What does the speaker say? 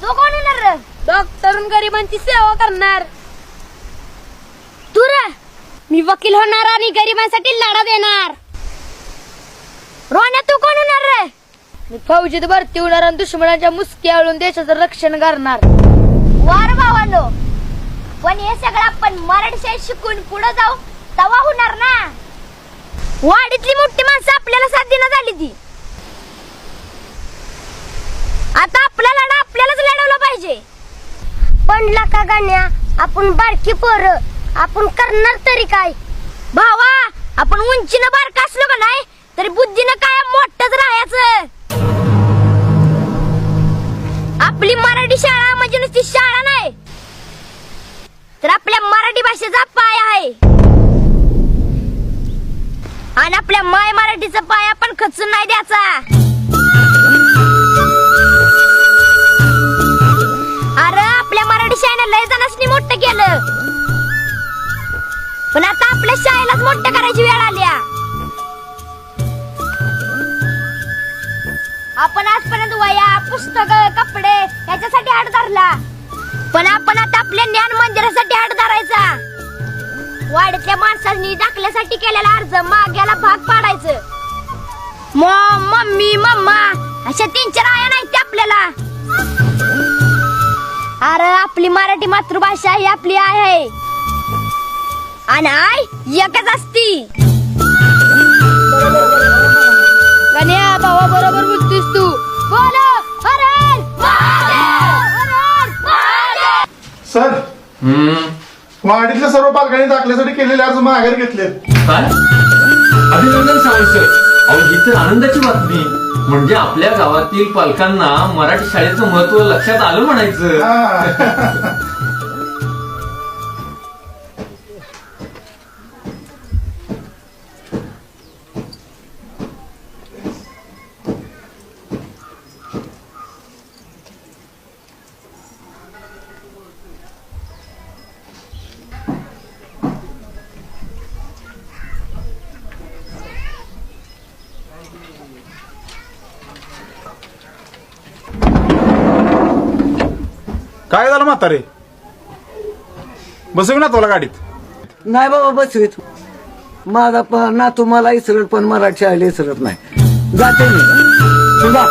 तो कोण होणार रे? डॉक्टर गरिबांची सेवा करणार. तू रे? मी वकील होणार आणि गरिबांसाठी लढा देणार. रोहन्या तू कोण होणार रे? मी फौजीत भरती होणार आणि दुश्मनाच्या मुसक्या आळून देशाचं रक्षण करणार. वार भावानो, पण हे सगळं आपण मराठी शाळेत शिकून पुढे जाऊ तवा होणार ना. वाडीतली मोठी माणसं आपल्याला साथ देण्यात आली ती. आता आपला लढा आपल्यालाच लढवला पाहिजे. पण लका गाण्या, आपण बारकी पोरं, आपण करणार तरी काय? भावा, आपण उंचीनं बारका असलो का नाही तरी बुद्धीनं काय मोठंच राहायचं. आपली मराठी शाळा म्हणजे नुसती शाळा नाही, तर आपल्या मराठी भाषेचा पाया आहे. आणि आपल्या माय मराठीचा पाया पण खचून नाही द्यायचा. अरे आपल्या मराठी शाळेनं लय जणांनी मोठं केलं, पण आता आपल्या शाळेलाच मोठं करायची वेळ आली. आपण आजपर्यंत वया, पुस्तक, कपडे याच्यासाठी हात धरला, पण आपण आता आपल्या ज्ञान मंदिरासाठी हात धरायचा. वाडीतल्या माणसांनी दाखल्यासाठी केलेला अर्ज माग्याला भाग पाडायचं. मॉम, मम्मी, मम्मा अशा 3-4 आया नाही ते आपल्याला. अरे आपली मराठी मातृभाषा ही आपली आई आहे आणि आई एकच असती. गण्या भावा, बरोबर बोलतोस तू. बोल हरण हरण हरण. सर, वाडीतल्या सर्व पालकांनी दाखल्यासाठी केलेले अर्ज माघारी घेतलेत. काय? अभिनंदन सावंत सर. अहो ही तर आनंदाची बातमी. म्हणजे आपल्या गावातील पालकांना मराठी शाळेचं महत्व लक्षात आलं म्हणायचं. हा. काय झालं म्हातारे? बसवी ना तुला गाडीत? नाही बाबा बसवीत. माझा ना तुम्हाला इसरत पण मराठी शाळेला इसरत नाही. जाते मी. तुझा